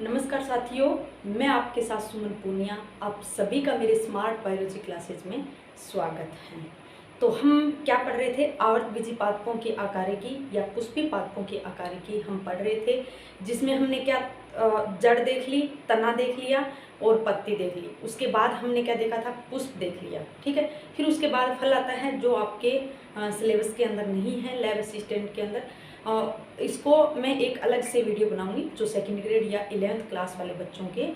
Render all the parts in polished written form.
नमस्कार साथियों, मैं आपके साथ सुमन पूनिया। आप सभी का मेरे स्मार्ट बायोलॉजी क्लासेज में स्वागत है। तो हम क्या पढ़ रहे थे? आवर्त बीजी पादपों के आकारिकी या पुष्पी पादपों के आकारिकी हम पढ़ रहे थे, जिसमें हमने क्या जड़ देख ली, तना देख लिया और पत्ती देख ली। उसके बाद हमने क्या देखा था? पुष्प देख लिया। ठीक है, फिर उसके बाद फल आता है जो आपके सिलेबस के अंदर नहीं है, लैब असिस्टेंट के अंदर। इसको मैं एक अलग से वीडियो बनाऊंगी जो सेकंड ग्रेड या 11th क्लास वाले बच्चों के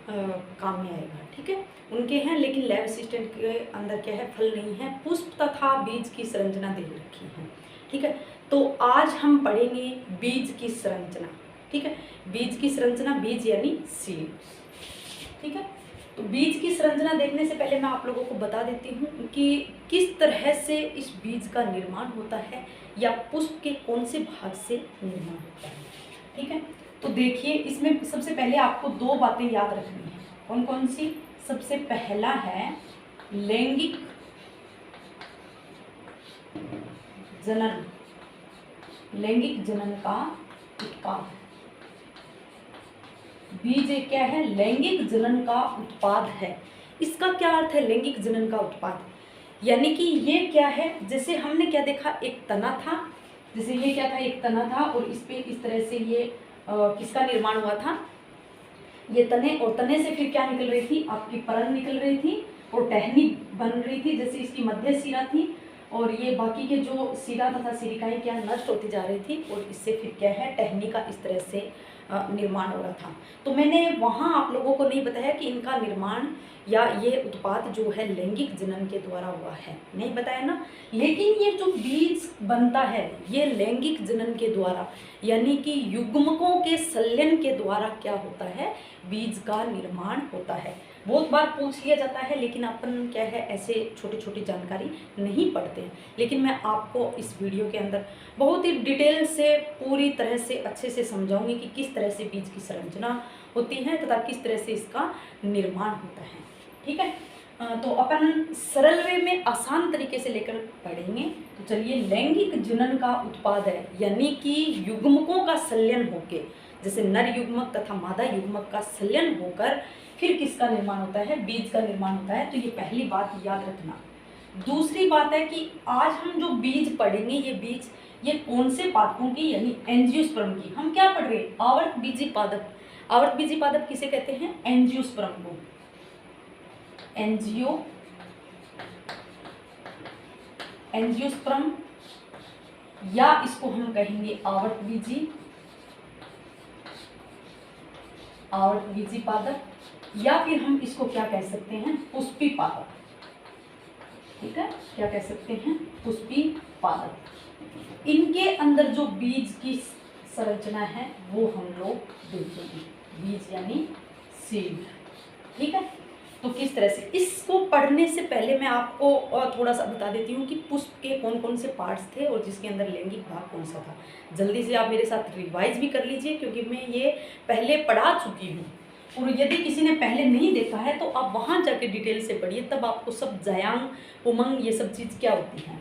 काम में आएगा। ठीक है, उनके हैं, लेकिन लैब असिस्टेंट के अंदर क्या है? फल नहीं है, पुष्प तथा बीज की संरचना दे रखी है। ठीक है, तो आज हम पढ़ेंगे बीज की संरचना। ठीक है, बीज की संरचना, बीज यानी सीड। ठीक है, तो बीज की संरचना देखने से पहले मैं आप लोगों को बता देती हूँ कि किस तरह से इस बीज का निर्माण होता है या पुष्प के कौन से भाग से निर्माण होता है। ठीक है, तो देखिए, इसमें सबसे पहले आपको दो बातें याद रखनी है। कौन कौन सी? सबसे पहला है लैंगिक जनन। लैंगिक जनन का उत्पाद। बीज क्या है? लैंगिक जनन का उत्पाद है। इसका क्या अर्थ है लैंगिक जनन का उत्पाद? यानी कि ये क्या है? जैसे हमने क्या देखा, एक तना था। जैसे ये क्या था? एक तना था और इस पे इस तरह से ये किसका निर्माण हुआ था? ये तने, और तने से फिर क्या निकल रही थी? आपकी परन निकल रही थी और टहनी बन रही थी। जैसे इसकी मध्य सिरा थी और ये बाकी के जो सिरा तथा सिरिकाएं क्या नष्ट होती जा रही थी और इससे फिर क्या है? टहनी का इस तरह से निर्माण हो रहा था। तो मैंने वहाँ आप लोगों को नहीं बताया कि इनका निर्माण या ये उत्पाद जो है लैंगिक जनन के द्वारा हुआ है, नहीं बताया ना। लेकिन ये जो बीज बनता है ये लैंगिक जनन के द्वारा, यानी कि युग्मकों के संलयन के द्वारा क्या होता है? बीज का निर्माण होता है। बहुत बार पूछ लिया जाता है, लेकिन अपन क्या है, ऐसे छोटी छोटी जानकारी नहीं पढ़ते हैं। लेकिन मैं आपको इस वीडियो के अंदर बहुत ही डिटेल से, पूरी तरह से अच्छे से समझाऊंगी कि किस तरह से बीज की संरचना होती है तथा किस तरह से इसका निर्माण होता है। ठीक है, तो अपन सरल वे में आसान तरीके से लेकर पढ़ेंगे। तो चलिए, लैंगिक जनन का उत्पाद है, यानी कि युग्मकों का संलयन होकर, जैसे नर युग्मक तथा मादा युग्मक का संलयन होकर फिर किसका निर्माण होता है? बीज का निर्माण होता है। तो ये पहली बात याद रखना। दूसरी बात है कि आज हम जो बीज पढ़ेंगे, ये बीज ये कौन से पादपों की, यानी एंजियोस्पर्म की। हम क्या पढ़ रहे हैं? आवर्त बीजी पादप। आवर्त बीजी पादप किसे कहते हैं? एंजियोस्पर्म को। एंजियोस्पर्म या इसको हम कहेंगे आवर्त बीजी पादप, या फिर हम इसको क्या कह सकते हैं? पुष्पी पादप। ठीक है, क्या कह सकते हैं? पुष्पी पादप। इनके अंदर जो बीज की संरचना है वो हम लोग देखेंगे। बीज यानी सीड। ठीक है, तो किस तरह से इसको पढ़ने से पहले मैं आपको और थोड़ा सा बता देती हूँ कि पुष्प के कौन कौन से पार्ट्स थे और जिसके अंदर लैंगिक भाग कौन सा था। जल्दी से आप मेरे साथ रिवाइज भी कर लीजिए, क्योंकि मैं ये पहले पढ़ा चुकी हूँ। और यदि किसी ने पहले नहीं देखा है तो आप वहाँ जाके डिटेल से पढ़िए, तब आपको सब जायांग उमंग ये सब चीज़ क्या होती है।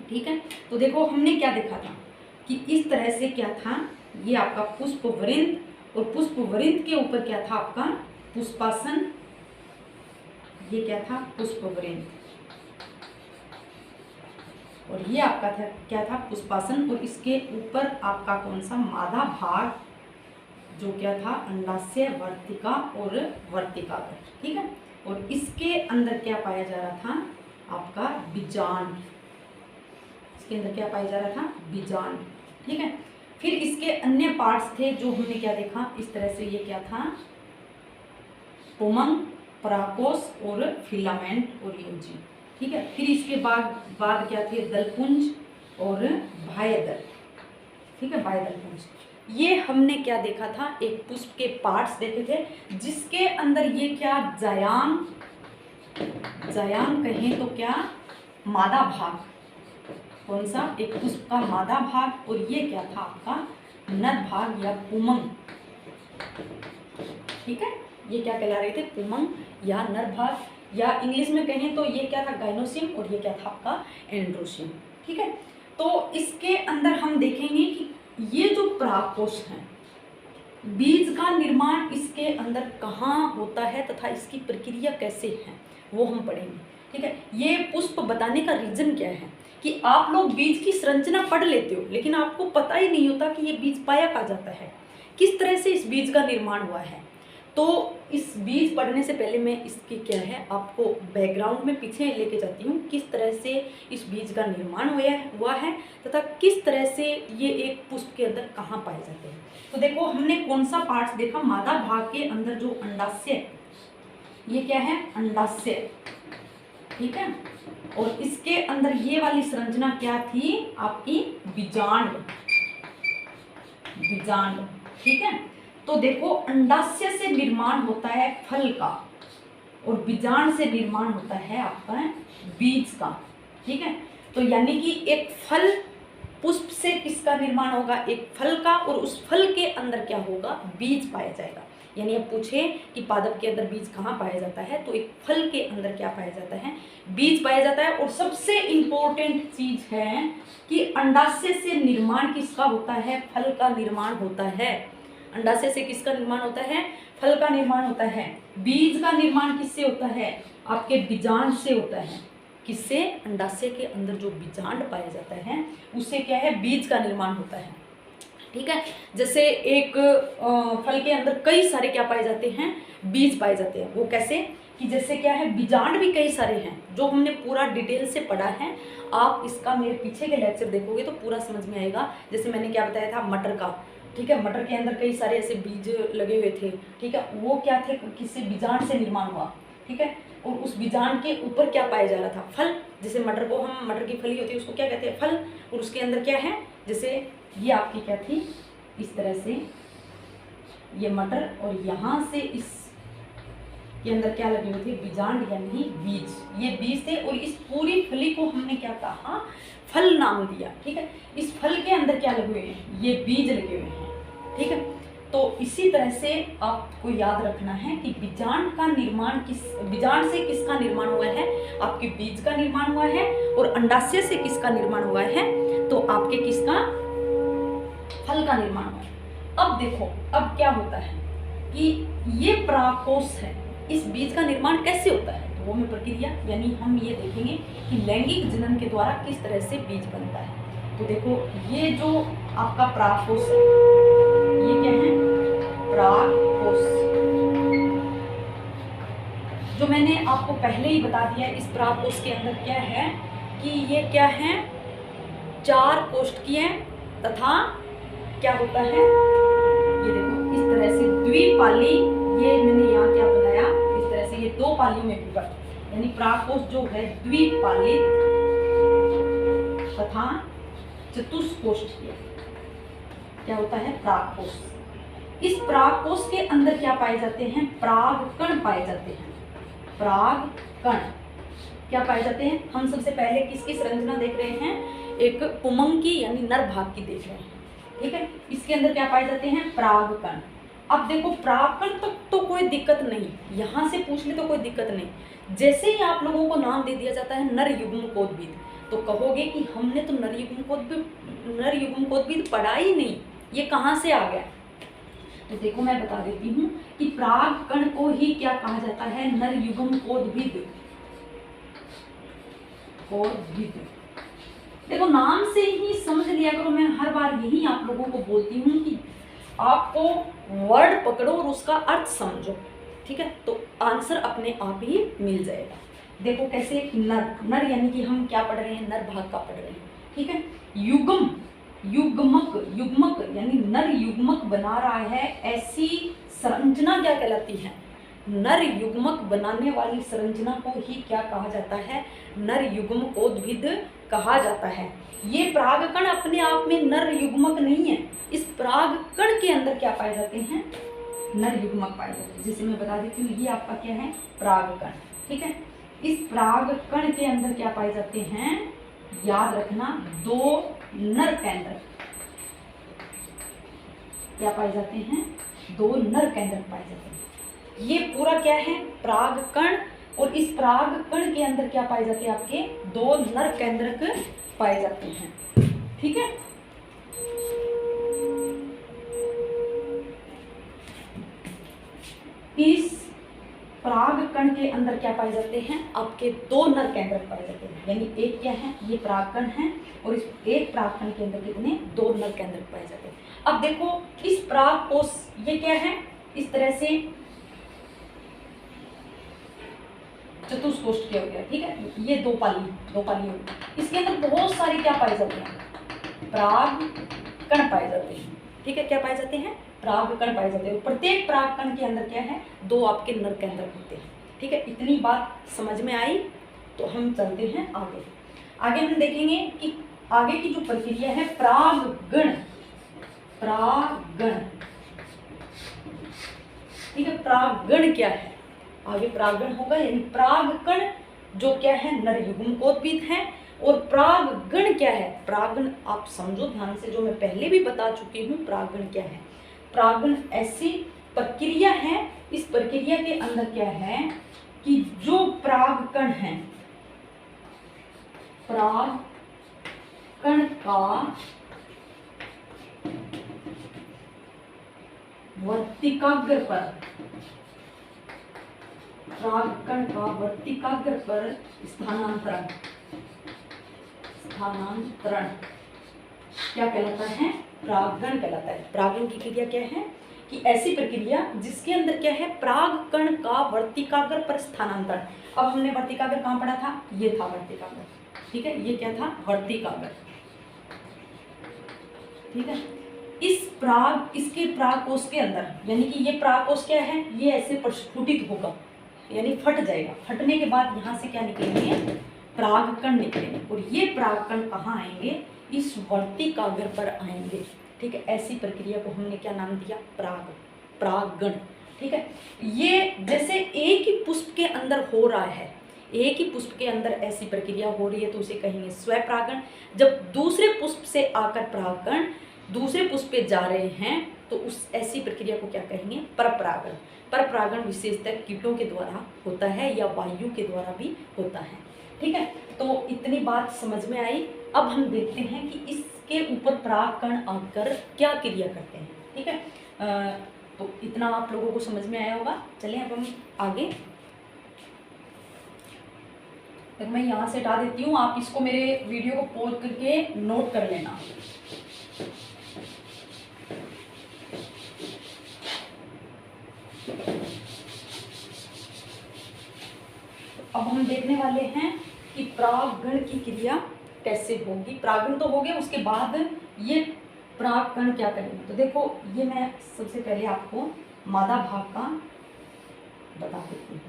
ठीक है, तो देखो हमने क्या देखा था कि इस तरह से क्या था, ये आपका पुष्पवृंत, और पुष्पवृंत के ऊपर क्या था? आपका पुष्पासन। ये क्या था? पुष्पवृंत। और ये आपका था क्या था? पुष्पासन। और इसके ऊपर आपका कौन सा? मादा भाग, जो क्या था? अंडाशय, वर्तिका और वर्तिकाग्र। ठीक है, और इसके अंदर क्या पाया जा रहा था? आपका बीजांड। इसके अंदर क्या पाया जा रहा था? बीजांड। ठीक है, फिर इसके अन्य पार्ट्स थे जो हमने क्या देखा? इस तरह से ये क्या था? पुमंग, पराकोश और फिलामेंट और योजी। ठीक है, फिर इसके बाद क्या थे? दलपुंज और बाह्यदल। ठीक है, बाह्यदल पुंज। ये हमने क्या देखा था? एक पुष्प के पार्ट्स देखे थे, जिसके अंदर ये क्या? जायांग कहें तो क्या? मादा भाग। कौन सा? एक पुष्प का मादा भाग। और ये क्या था? आपका नर भाग या पुमंग। ठीक है, ये क्या कहला रहे थे? पुमंग या नर भाग, या इंग्लिश में कहें तो ये क्या था? गाइनोसियम, और ये क्या था? आपका एंड्रोसियम। ठीक है, तो इसके अंदर हम देखेंगे कि ये जो परागकोश हैं, बीज का निर्माण इसके अंदर कहाँ होता है तथा इसकी प्रक्रिया कैसे है वो हम पढ़ेंगे। ठीक है, ये पुष्प बताने का रीजन क्या है कि आप लोग बीज की संरचना पढ़ लेते हो लेकिन आपको पता ही नहीं होता कि ये बीज पाया कहाँ जाता है, किस तरह से इस बीज का निर्माण हुआ है। तो इस बीज पढ़ने से पहले मैं इसकी क्या है आपको बैकग्राउंड में पीछे लेके जाती हूँ, किस तरह से इस बीज का निर्माण हुआ है तथा किस तरह से ये एक पुष्प के अंदर कहाँ पाए जाते हैं। तो देखो हमने कौन सा पार्ट देखा, मादा भाग के अंदर जो अंडाशय, ये क्या है अंडाशय, ठीक है, और इसके अंदर ये वाली संरचना क्या थी आपकी बीजांड, बीजांड, ठीक है। तो देखो अंडाशय से निर्माण होता है फल का और बीजांड से निर्माण होता है आपका बीज का, ठीक है। तो यानी कि एक फल पुष्प से किसका निर्माण होगा, एक फल का, और उस फल के अंदर क्या होगा बीज पाया जाएगा। यानी अब पूछे कि पादप के अंदर बीज कहाँ पाया जाता है, तो एक फल के अंदर क्या पाया जाता है, बीज पाया जाता है। और सबसे इम्पोर्टेंट चीज है कि अंडाशय से निर्माण किसका होता है, फल का निर्माण होता है। अंडाशय से किसका निर्माण होता है, फल का निर्माण होता है। बीज का निर्माण किससे होता है, आपके बीजांड से होता है। किससे, अंडाशय के अंदर जो बीजांड पाया जाता है उससे क्या है बीज का निर्माण होता है, ठीक है। जैसे एक फल के अंदर कई सारे क्या पाए जाते हैं, बीज पाए जाते हैं। वो कैसे कि जैसे क्या है बीजांड भी कई सारे हैं जो हमने पूरा डिटेल से पढ़ा है। आप इसका मेरे पीछे के लेक्चर देखोगे तो पूरा समझ में आएगा। जैसे मैंने क्या बताया था मटर का, ठीक है, मटर के अंदर कई सारे ऐसे बीज लगे हुए थे, ठीक है, वो क्या थे, किससे, बीजांड से निर्माण हुआ, ठीक है। और उस बीजांड के ऊपर क्या पाया जा रहा था, फल। जैसे मटर को हम, मटर की फली होती है उसको क्या कहते हैं, फल। और उसके अंदर क्या है, जैसे ये आपकी क्या थी, इस तरह से ये मटर, और यहाँ से इस के अंदर क्या लगे हुए थे, बीजांड यानी बीज, ये बीज थे। और इस पूरी फली को हमने क्या कहा, फल नाम दिया, ठीक है। इस फल के अंदर क्या लगे हुए हैं, ये बीज लगे हुए हैं, ठीक है। तो इसी तरह से आपको याद रखना है कि बीजांड का निर्माण बीजांड से किसका निर्माण हुआ है, आपके बीज का निर्माण हुआ है। और अंडाशय से किसका निर्माण हुआ है, तो आपके किसका, फल का निर्माण हुआ है। अब देखो अब क्या होता है कि ये परागकोश है, इस बीज का निर्माण कैसे होता है, तो वो में प्रक्रिया, यानी हम ये देखेंगे कि लैंगिक जनन के द्वारा किस तरह से बीज बनता है। तो देखो ये जो आपका परागकोश है, ये क्या है, परागकोश, जो मैंने आपको पहले ही बता दिया। इस परागकोश के अंदर क्या है कि ये क्या है, 4 कोष्ठकीय तथा क्या होता है, ये देखो इस तरह से द्विपाली, ये मैंने यहाँ क्या बताया, इस तरह से ये 2 पालियों में विभक्त, यानी परागकोश जो है द्विपालित तथा चतुष्कोष्ठीय क्या होता है, परागकोश। इस परागकोश के अंदर क्या पाए जाते हैं, परागकण पाए जाते हैं। परागकण क्या पाए जाते हैं, हम सबसे पहले किसकी संरचना देख रहे हैं, एक पुमंग की यानी नर भाग की देख रहे हैं, ठीक है। इसके अंदर क्या पाए जाते हैं, परागकण। अब देखो परागकण तक तो कोई दिक्कत नहीं, यहाँ से पूछ ले तो कोई दिक्कत नहीं। जैसे ही आप लोगों को नाम दे दिया जाता है नर युग्मकोद्भिद, तो कहोगे कि हमने तो नर युग्मकोद्भिद पढ़ा ही नहीं, ये कहाँ से आ गया। तो देखो मैं बता देती हूँ कि परागकण को ही क्या कहा जाता है, नर युग्मकोद्भिद। देखो नाम से ही समझ लिया करो, मैं हर बार यही आप लोगों को बोलती हूँ कि आपको वर्ड पकड़ो और उसका अर्थ समझो, ठीक है, तो आंसर अपने आप ही मिल जाएगा। देखो कैसे, नर, नर यानी कि हम क्या पढ़ रहे हैं, नर भाग का पढ़ रहे हैं, ठीक है। युग्म, युग्मक, युग्मक यानी नर युग्मक बना रहा है, ऐसी संरचना क्या कहलाती है, नर युग्मक बनाने वाली संरचना को ही क्या कहा जाता है, नर युग्मकोद्भिद कहा जाता है। ये परागकण अपने आप में नर युग्मक नहीं है, इस परागकण के अंदर क्या पाए जाते हैं, नर युग्मक पाए जाते हैं। जैसे मैं बता देती हूँ, ये आपका क्या है, परागकण, ठीक है। इस परागकण के अंदर क्या पाए जाते हैं, याद रखना, 2 नर केंद्र क्या पाए जाते हैं, 2 नर केंद्र पाए जाते हैं। ये पूरा क्या है, परागकण, और इस परागकण के अंदर क्या पाए जाते हैं, आपके 2 नर केंद्रक पाए जाते हैं, ठीक है। इस परागकण के अंदर क्या पाए जाते हैं, आपके दो नर केंद्रक पाए जाते हैं। यानी एक क्या है, ये परागकण है और इस एक परागकण के अंदर कितने, दो नर केंद्रक पाए जाते हैं। अब देखो इस पराग कोश, ये क्या है, इस तरह से चतुष्कोष्ठ के हो गया, ठीक है, ये दो पाली हो गई। इसके अंदर बहुत सारी क्या पाए जाते हैं, परागकण पाए जाते हैं, ठीक है, क्या पाए जाते हैं, परागकण पाए जाते हैं। प्रत्येक परागकण के अंदर क्या है, दो आपके नर केंद्रक होते हैं, ठीक है। इतनी बात समझ में आई, तो हम चलते हैं आगे। आगे हम देखेंगे कि आगे की जो प्रक्रिया है परागण, ठीक है, परागण क्या है, आगे परागण होगा। यानी परागकण जो क्या है, नर युग्मकोद्भिद है। और परागण क्या है, परागण आप समझो ध्यान से, जो मैं पहले भी बता चुकी हूँ। परागण क्या है, परागण ऐसी प्रक्रिया है, इस प्रक्रिया के अंदर क्या है कि जो परागकण है, परागकण का वर्तिकाग्र पर, परागकण का वर्तिकाग्र पर स्थानांतरण क्या कहलाता है, परागण कहलाता है। परागण की क्रिया क्या है कि ऐसी प्रक्रिया जिसके अंदर क्या है, परागकण का वर्तिकाग्र पर स्थानांतरण। अब हमने वर्तिकाग्र कहाँ पढ़ा था, ये था वर्तिकाग्र, ठीक है, ये क्या था, वर्तिकाग्र, ठीक है। इसके परागकोश के अंदर, यानी कि ये परागकोश क्या है, ये ऐसे प्रस्फुटित होगा, यानी फट जाएगा। फटने के बाद यहाँ से क्या निकलेंगे, परागकण निकलेंगे। और ये परागकण कहाँ आएंगे, इस वर्तिकाग्र पर आएंगे, ठीक है। ऐसी प्रक्रिया को हमने क्या नाम दिया, परागण, ठीक है। ये जैसे एक ही पुष्प के अंदर हो रहा है, एक ही पुष्प के अंदर ऐसी प्रक्रिया हो रही है, तो उसे कहेंगे स्वपरागण। जब दूसरे पुष्प से आकर परागकण दूसरे पुष्प पे जा रहे हैं, तो उस ऐसी प्रक्रिया को क्या कहेंगे, परपरागण। परपरागण विशेषतः कीटों के द्वारा होता है या वायु के द्वारा भी होता है, ठीक है। तो इतनी बात समझ में आई। अब हम देखते हैं कि इसके ऊपर परागकण आकर क्या क्रिया करते हैं, ठीक है। तो इतना आप लोगों को समझ में आया होगा। चलें अब हम आगे। तो मैं यहाँ से हटा देती हूँ, आप इसको मेरे वीडियो को पॉज करके नोट कर लेना। अब हम देखने वाले हैं कि परागण की क्रिया कैसे होगी। परागण तो हो गया, उसके बाद ये परागकण क्या करेंगे। तो देखो, ये मैं सबसे पहले आपको मादा भाग का बता देती हूँ।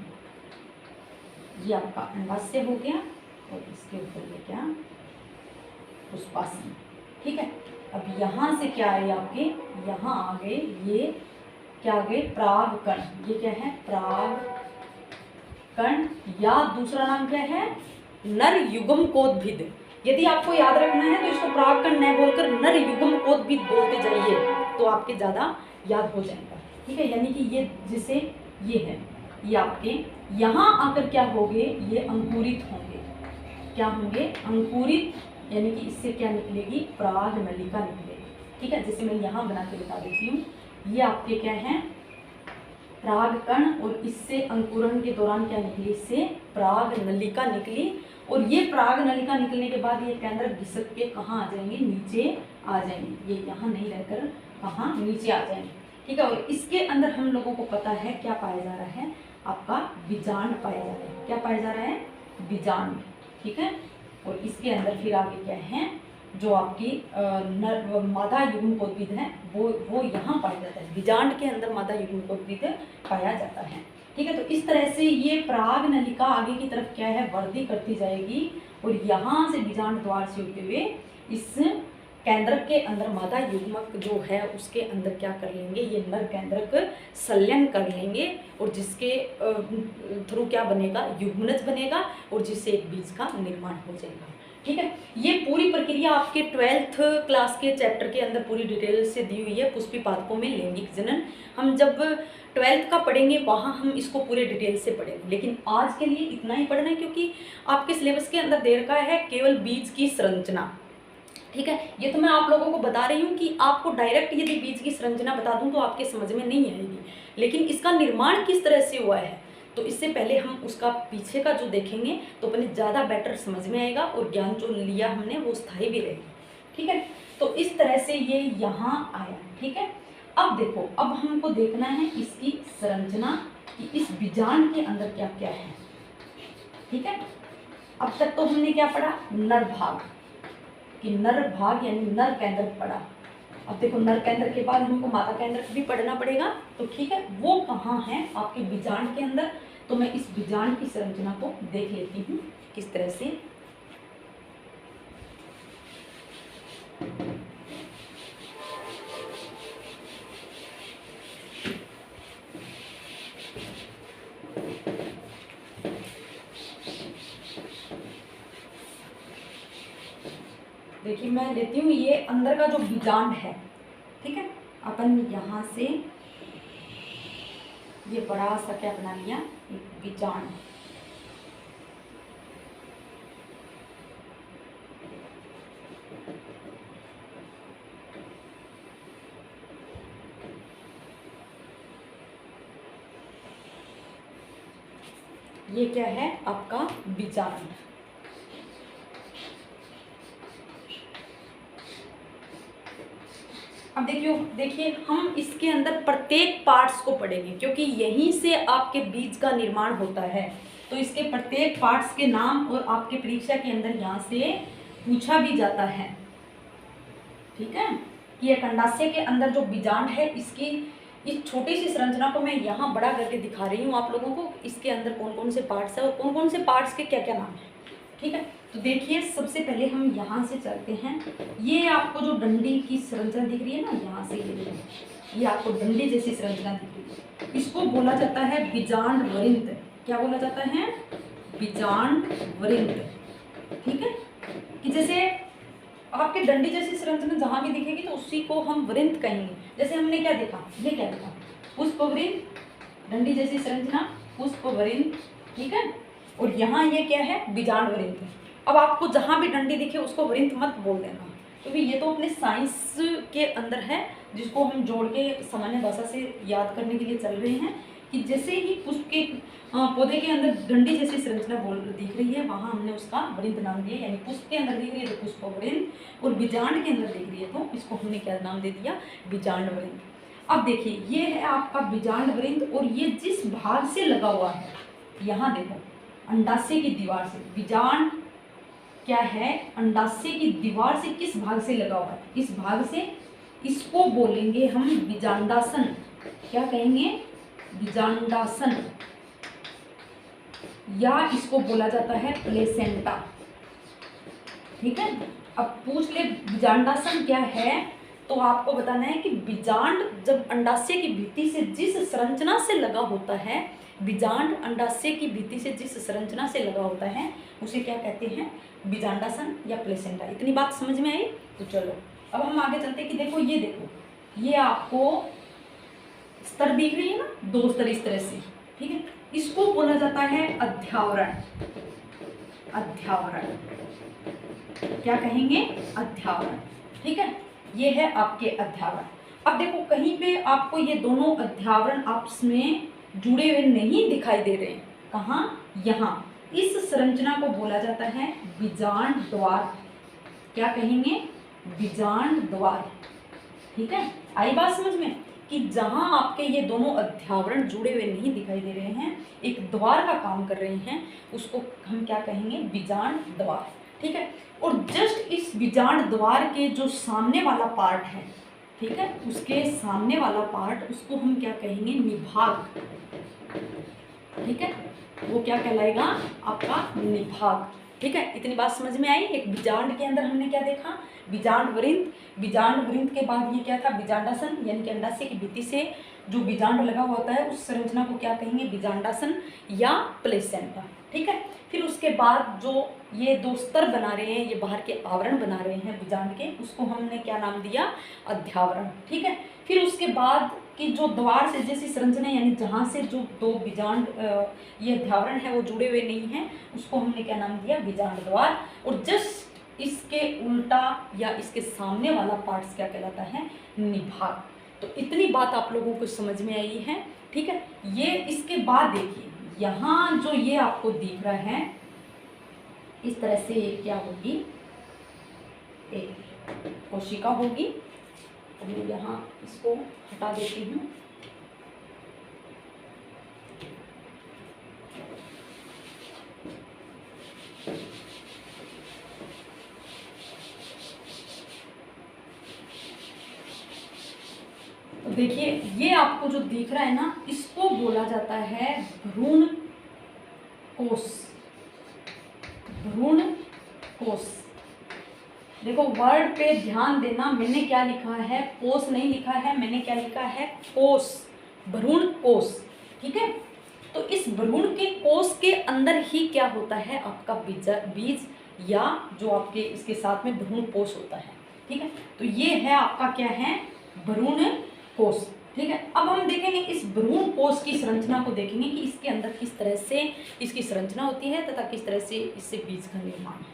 ये आपका अंडाशय हो गया और इसके ऊपर ये क्या, पुष्पासन, ठीक है। अब यहाँ से क्या आए आपके, यहाँ आ गए ये क्या आ गए, परागकण। ये क्या है, परागकण, या दूसरा नाम क्या है, नर युग्मकोद्भिद। यदि आपको याद रखना है तो इसको परागकण न बोलकर नर युग्मकोद्भिद बोलते जाइए, तो आपके ज़्यादा याद हो जाएगा, ठीक है। यानी कि ये जैसे ये है, ये आपके यहाँ आकर क्या होंगे, ये अंकुरित होंगे। क्या होंगे, अंकुरित, यानी कि इससे क्या निकलेगी, पराग नलिका निकलेगी, ठीक है। जैसे मैं यहाँ बना के बता देती हूँ, ये आपके क्या है, परागकण, और इससे अंकुरण के दौरान क्या निकली, इससे पराग नलिका निकली। और ये पराग नलिका निकलने के बाद ये केंद्र घिसक के कहाँ आ जाएंगे, नीचे आ जाएंगे। ये यहाँ नहीं रहकर कहाँ, नीचे आ जाएंगे, ठीक है। और इसके अंदर हम लोगों को पता है क्या पाया जा रहा है, आपका बीजांड पाया जा रहा है। क्या पाया जा रहा है, बीजांड, ठीक है। और इसके अंदर फिर आगे क्या है, जो आपकी मादा युग्मकोद्भिद है वो यहाँ पाया जाता है। बीजांड के अंदर मादा युग्मकोद्भिद पाया जाता है, ठीक है। तो इस तरह से ये पराग नलिका आगे की तरफ क्या है, वृद्धि करती जाएगी। और यहाँ से बीजांड द्वार से होते हुए इस केंद्रक के अंदर मादा युग्मक जो है उसके अंदर क्या कर लेंगे, ये नर केंद्रक संलयन कर लेंगे। और जिसके थ्रू क्या बनेगा, युग्मनज बनेगा, और जिससे एक बीज का निर्माण हो जाएगा, ठीक है। ये पूरी प्रक्रिया आपके 12th क्लास के चैप्टर के अंदर पूरी डिटेल से दी हुई है, पुष्पी पादपों में लैंगिक जनन। हम जब 12th का पढ़ेंगे वहाँ हम इसको पूरे डिटेल से पढ़ेंगे, लेकिन आज के लिए इतना ही पढ़ना है, क्योंकि आपके सिलेबस के अंदर दे रखा है केवल बीज की संरचना, ठीक है, ये तो मैं आप लोगों को बता रही हूँ कि आपको डायरेक्ट यदि बीज की संरचना बता दूँ तो आपके समझ में नहीं आएगी, लेकिन इसका निर्माण किस तरह से हुआ है तो इससे पहले हम उसका पीछे का जो देखेंगे तो अपने ज़्यादा बेटर समझ में आएगा और ज्ञान जो लिया हमने वो स्थायी भी रहेगा। ठीक है, तो इस तरह से ये यहाँ आया। ठीक है, अब देखो, अब हमको देखना है इसकी संरचना कि इस बीजांड के अंदर क्या क्या है। ठीक है, अब तक तो हमने क्या पढ़ा, नर भाग, कि नर भाग यानी नर केंद्र पढ़ा। अब देखो, नर केंद्र के बाद हमको मादा केंद्र भी पढ़ना पड़ेगा, तो ठीक है, वो कहाँ है आपके बीजांड के अंदर। तो मैं इस बीजांड की संरचना को देख लेती हूँ किस तरह से। देखिए, मैं लेती हूँ ये अंदर का जो बीजांड है। ठीक है, अपन यहाँ से ये बड़ा सा क्या बना लिया, एक बीजांड। ये क्या है आपका बीजांड। अब देखिए हम इसके अंदर प्रत्येक पार्ट्स को पढ़ेंगे, क्योंकि यहीं से आपके बीज का निर्माण होता है। तो इसके प्रत्येक पार्ट्स के नाम और आपके परीक्षा के अंदर यहाँ से पूछा भी जाता है। ठीक है, कि एक अंडाशय के अंदर जो बीजांड है, इसकी इस छोटी सी संरचना को मैं यहाँ बड़ा करके दिखा रही हूँ आप लोगों को, इसके अंदर कौन कौन से पार्ट्स है और कौन कौन से पार्ट्स के क्या क्या नाम है। ठीक है, तो देखिए सबसे पहले हम यहाँ से चलते हैं। ये आपको जो डंडी की संरचना दिख रही है ना, यहाँ से ये आपको डंडी जैसी संरचना दिख रही है, इसको बोला जाता है बीजांड वृंत। क्या बोला जाता है, बीजांड वृंत। ठीक है, कि जैसे आपके डंडी जैसी संरचना जहाँ भी दिखेगी तो उसी को हम वृंत कहेंगे। जैसे हमने क्या देखा, ये क्या देखा, पुष्प वृंत, डंडी जैसी संरचना पुष्प वृंत। ठीक है, और यहाँ ये क्या है, बीजांड वृंत। अब आपको जहाँ भी डंडी दिखे उसको वृंत मत बोल देना, क्योंकि ये तो अपने साइंस के अंदर है, जिसको हम जोड़ के सामान्य भाषा से याद करने के लिए चल रहे हैं। कि जैसे ही पुष्प के पौधे के अंदर डंडी जैसी संरचना दिख रही है, वहाँ हमने उसका वृंत नाम दिया। यानी पुष्प के अंदर दिख रही है तो पुष्प वृंत, और बीजांड के अंदर दिख रही है तो इसको हमने क्या नाम दे दिया, बीजांड वृंत। अब देखिए, ये है आपका बीजांड वृंत, और ये जिस भाग से लगा हुआ है, यहाँ देखो, अंडाशय की दीवार से, बीजांड क्या है, अंडाशय की दीवार से किस भाग से लगा हुआ है, इस भाग से, इसको बोलेंगे हम बीजांडासन। क्या कहेंगे, बीजांडासन, या इसको बोला जाता है प्लेसेंटा। ठीक है, अब पूछ ले बीजांडासन क्या है, तो आपको बताना है कि बीजांड जब अंडाशय की भित्ति से जिस संरचना से लगा होता है, बीजांड अंडाशय की भित्ति से जिस संरचना से लगा होता है, उसे क्या कहते हैं, बीजांडासन या प्लेसेंटा। इतनी बात समझ में आई। तो चलो अब हम आगे चलते हैं कि देखो, ये आपको स्तर दिख रही है ना, दो स्तर इस तरह से। ठीक है, इसको बोला जाता है अध्यावरण। अध्यावरण क्या कहेंगे, अध्यावरण। ठीक है, ये है आपके अध्यावरण। अब देखो, कहीं पे आपको ये दोनों अध्यावरण आपस में जुड़े हुए नहीं दिखाई दे रहे। कहाँ, यहाँ इस संरचना को बोला जाता है बीजांड द्वार। क्या कहेंगे, बीजांड द्वार। ठीक है, आई बात समझ में, कि जहाँ आपके ये दोनों अध्यावरण जुड़े हुए नहीं दिखाई दे रहे हैं, एक द्वार का काम कर रहे हैं, उसको हम क्या कहेंगे, बीजांड द्वार। ठीक है, और जस्ट इस बीजांड द्वार के जो सामने वाला पार्ट है, ठीक है, उसके सामने वाला पार्ट, उसको हम क्या कहेंगे, निभाग। ठीक है, वो क्या कहलाएगा, आपका निभाग। ठीक है, इतनी बात समझ में आई। एक बीजांड के अंदर हमने क्या देखा, बीजांड वृंत। बीजांड वृंत के बाद ये क्या था, बीजांडासन, यानी कि अंडाशय की भित्ति से जो बीजांड लगा होता है उस संरचना को क्या कहेंगे, बीजांडासन या प्लेसेंटा। ठीक है, फिर उसके बाद जो ये दो स्तर बना रहे हैं, ये बाहर के आवरण बना रहे हैं बीजांड के, उसको हमने क्या नाम दिया, अध्यावरण। ठीक है, फिर उसके बाद कि जो द्वार से जैसी संरचना, यानी जहाँ से जो दो बीजांड ये अध्यावरण है वो जुड़े हुए नहीं हैं, उसको हमने क्या नाम दिया, बीजांड द्वार। और जस्ट इसके उल्टा या इसके सामने वाला पार्ट्स क्या कहलाता है, निभाग। तो इतनी बात आप लोगों को समझ में आई है, ठीक है। ये इसके बाद देखिए यहाँ जो ये आपको दिख रहा है इस तरह से, ये क्या होगी, एक कोशिका होगी। मैं यहाँ इसको हटा देती हूँ। तो देखिए ये आपको जो दिख रहा है ना, इसको बोला जाता है भ्रूण कोश। भ्रूण कोश, देखो वर्ड पे ध्यान देना, मैंने क्या लिखा है, कोश नहीं लिखा है, मैंने क्या लिखा है, कोश, भ्रूण कोश, ठीक है। तो इस भ्रूण के कोश के अंदर ही क्या होता है, आपका बीज या जो आपके इसके साथ में भ्रूण कोश होता है, ठीक है। तो ये है आपका क्या है, भ्रूण कोश, ठीक है। अब हम देखेंगे इस भ्रूण कोश की संरचना को, देखेंगे कि इसके अंदर किस तरह से इसकी संरचना होती है तथा किस तरह से इससे बीज का निर्माण है,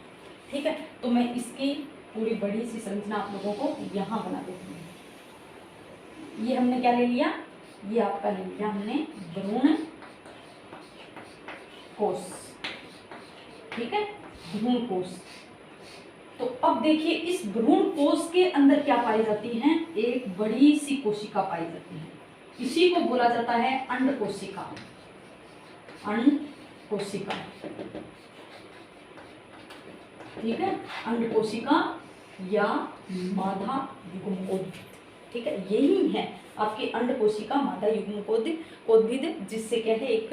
ठीक है। तो मैं इसकी पूरी बड़ी सी संरचना आप लोगों को यहाँ बना देती हूँ। ये हमने क्या ले लिया, ये आपका ले लिया हमने भ्रूण कोश, ठीक है, भ्रूण कोश। तो अब देखिए इस भ्रूण कोश के अंदर क्या पाई जाती है, एक बड़ी सी कोशिका पाई जाती है। इसी को बोला जाता है अंड कोशिका, अंड कोशिका, ठीक है, अंड कोशिका या मादा युग्मकोद्भिद, ठीक है। यही है आपकी अंड कोशिका मादा युग्मकोद्भिद, जिससे क्या है एक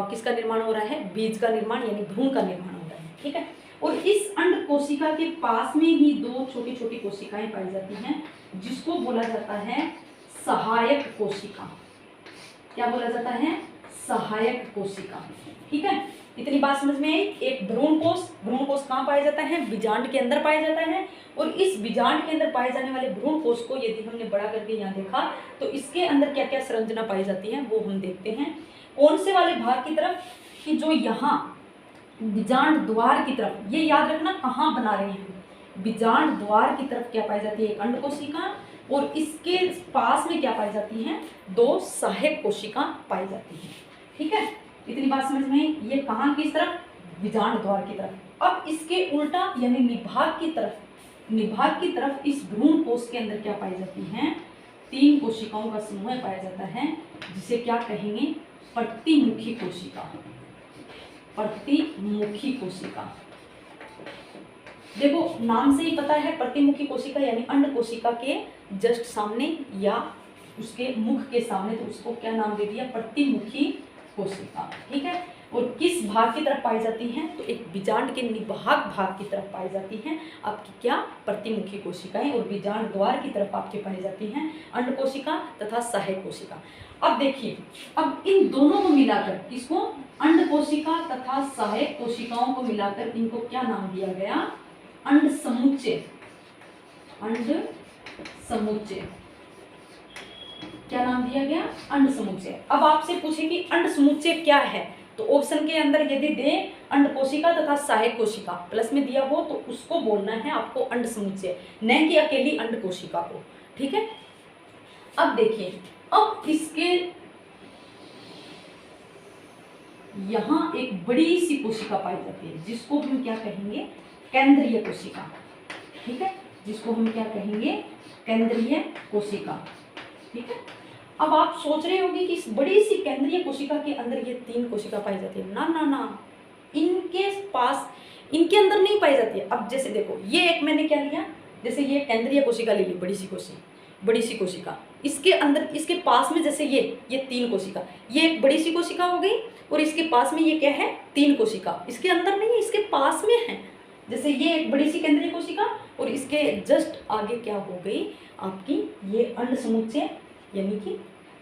किसका निर्माण हो रहा है, बीज का निर्माण यानी भ्रूण का निर्माण हो रहा है, ठीक है। और इस अंड कोशिका के पास में ही दो छोटी छोटी कोशिकाएं पाई जाती हैं, जिसको बोला जाता है सहायक कोशिका। क्या बोला जाता है, सहायक कोशिका, ठीक है। इतनी बात समझ में आई। एक भ्रूण कोश, भ्रूण कोश कहाँ पाया जाता है, बीजांड के अंदर पाया जाता है। और इस बीजांड के अंदर पाए जाने वाले भ्रूण कोश को यदि हमने बड़ा करके यहाँ देखा तो इसके अंदर क्या क्या संरचना पाई जाती है वो हम देखते हैं। कौन से वाले भाग की तरफ, कि जो यहाँ बीजांड द्वार की तरफ, ये याद रखना कहाँ बना रहे हैं, बीजांड द्वार की तरफ क्या पाई जाती है, एक अंड कोशिका, और इसके पास में क्या पाई जाती है, दो सहायक कोशिका पाई जाती है, ठीक है। इतनी बात समझ में, ये कहाँ किस तरफ, बीजांड द्वार की तरफ। अब इसके उल्टा यानी निभाग की तरफ, निभाग की तरफ इस भ्रूण कोश के अंदर क्या पाई जाती हैं, तीन कोशिकाओं का समूह पाया जाता है, जिसे क्या कहेंगे, प्रतिमुखी कोशिका, प्रतिमुखी कोशिका। देखो नाम से ही पता है प्रतिमुखी कोशिका यानी अंड कोशिका के जस्ट सामने या उसके मुख के सामने, तो उसको क्या नाम दे दिया, प्रतिमुखी कोशिका, ठीक है। और किस भाग की तरफ पाई जाती हैं, तो एक बीजांड के निभाग भाग की तरफ पाई जाती हैं आपकी क्या, प्रतिमुखी कोशिकाएं, और बीजांड द्वार की तरफ आपके पाई जाती हैं अंड कोशिका तथा सहायक कोशिका। अब देखिए, अब इन दोनों को मिलाकर, इसको अंड कोशिका तथा सहायक कोशिकाओं को मिलाकर इनको क्या नाम दिया गया, अंड समुच्चय, अंड समुच्चय, क्या नाम दिया गया, अंड समुच्चय। अब आपसे पूछे कि अंड समुच्चय क्या है, तो ऑप्शन के अंदर यदि दे अंड कोशिका तथा सहायक कोशिका प्लस में दिया हो तो उसको बोलना है आपको अंड समुच्चय, न कि अकेली अंड कोशिका को, ठीक है। अब देखिए, अब इसके यहां एक बड़ी सी कोशिका पाई जाती है, जिसको हम क्या कहेंगे, केंद्रीय कोशिका, ठीक है, जिसको हम क्या कहेंगे, केंद्रीय कोशिका, ठीक है। अब आप सोच रहे होंगे कि इस बड़ी सी केंद्रीय कोशिका के अंदर ये तीन कोशिका पाई जाती है, ना ना ना, इनके पास, इनके अंदर नहीं पाई जाती है। अब जैसे देखो, ये एक मैंने क्या लिया, जैसे ये केंद्रीय कोशिका ले ली, बड़ी सी कोशिका, इसके अंदर, इसके पास में जैसे ये तीन कोशिका, ये एक बड़ी सी कोशिका हो गई, और इसके पास में ये क्या है, तीन कोशिका, इसके अंदर नहीं है, इसके पास में है। जैसे ये एक बड़ी सी केंद्रीय कोशिका, और इसके जस्ट आगे क्या हो गई आपकी ये अंड समुच्चय यानी कि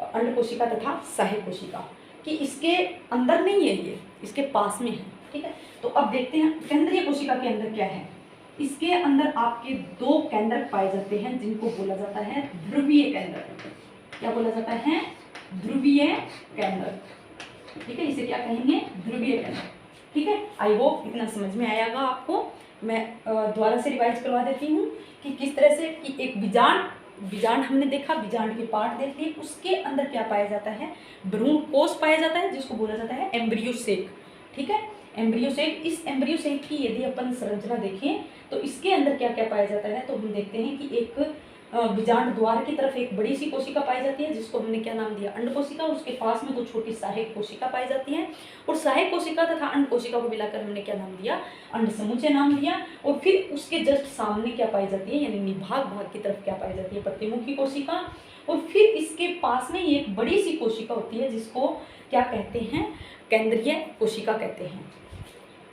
अंड कोशिका तथा सहायक कोशिका, कि इसके अंदर नहीं है, ये इसके पास में है, ठीक है। तो अब देखते हैं केंद्रीय कोशिका के अंदर क्या है। इसके अंदर आपके दो केंद्रक पाए जाते हैं, जिनको बोला जाता है ध्रुवीय केंद्रक। क्या बोला जाता है, ध्रुवीय केंद्रक, ठीक है। इसे क्या कहेंगे, ध्रुवीय केंद्रक, ठीक है। आई होप इतना समझ में आएगा आपको। मैं दोबारा से रिवाइज करवा देती हूँ कि किस तरह से कि एक बीजांड हमने देखा, बीजांड के पार्ट देख लिए, उसके अंदर क्या पाया जाता है, भ्रूण कोष पाया जाता है जिसको बोला जाता है एम्ब्रियो सेक। ठीक है, एम्ब्रियो सेक। इस एम्ब्रियो सेक की यदि अपन संरचना देखें तो इसके अंदर क्या क्या पाया जाता है, तो हम देखते हैं कि एक बीजांड द्वार की तरफ एक बड़ी सी कोशिका पाई जाती है जिसको हमने क्या नाम दिया, अंड कोशिका। उसके पास में दो छोटी सहायक कोशिका पाई जाती है और सहायक कोशिका तथा अंड कोशिका को मिलाकर हमने क्या नाम दिया, अंड समुच्चय नाम दिया। और फिर उसके जस्ट सामने क्या पाई जाती है, यानी निभाग भाग की तरफ क्या पाई जाती है, प्रतिमुखी कोशिका। और फिर इसके पास में एक बड़ी सी कोशिका होती है जिसको क्या कहते हैं, केंद्रीय कोशिका कहते हैं।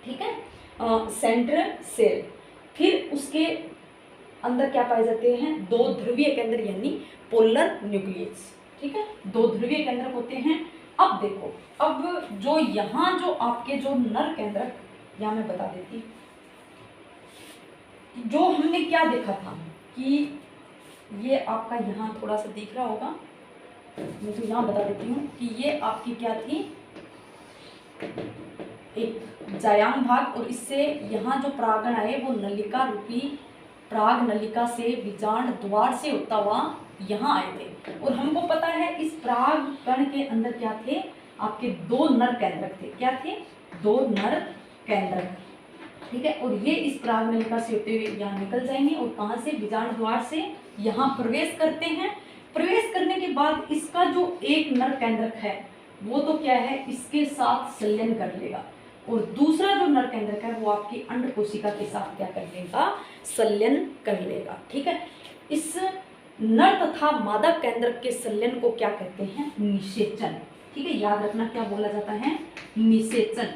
ठीक है, सेंट्रल सेल। फिर उसके अंदर क्या पाए जाते हैं, दो ध्रुवीय केंद्र यानी पोलर न्यूक्लियस। ठीक है, दो ध्रुवीय केंद्र होते हैं। अब देखो, अब जो यहाँ जो आपके जो नर केंद्र, यहाँ मैं बता देती, जो हमने क्या देखा था कि ये आपका यहाँ थोड़ा सा दिख रहा होगा, मैं तो यहाँ बता देती हूँ कि ये आपकी क्या थी, एक जायांग भाग, और इससे यहाँ जो परागण आए वो नलिका रूपी प्राग नलिका से बीजांड द्वार से होता हुआ यहाँ आए थे। और हमको पता है इस पराग कण के अंदर क्या थे, आपके दो नर केंद्रक थे। क्या थे, दो नर केंद्रक। ठीक है, और ये इस पराग नलिका से होते हुए यहाँ निकल जाएंगे और कहाँ से, बीजांड द्वार से यहाँ प्रवेश करते हैं। प्रवेश करने के बाद इसका जो एक नर केंद्रक है वो तो क्या है, इसके साथ संलयन कर लेगा, और दूसरा जो नर केंद्रक है वो आपकी अंड कोशिका के साथ क्या कर लेगा, संलयन कर लेगा। ठीक है, इस नर तथा मादा केंद्रक के संलयन को क्या कहते हैं, निषेचन। ठीक है, याद रखना क्या बोला जाता है, निषेचन।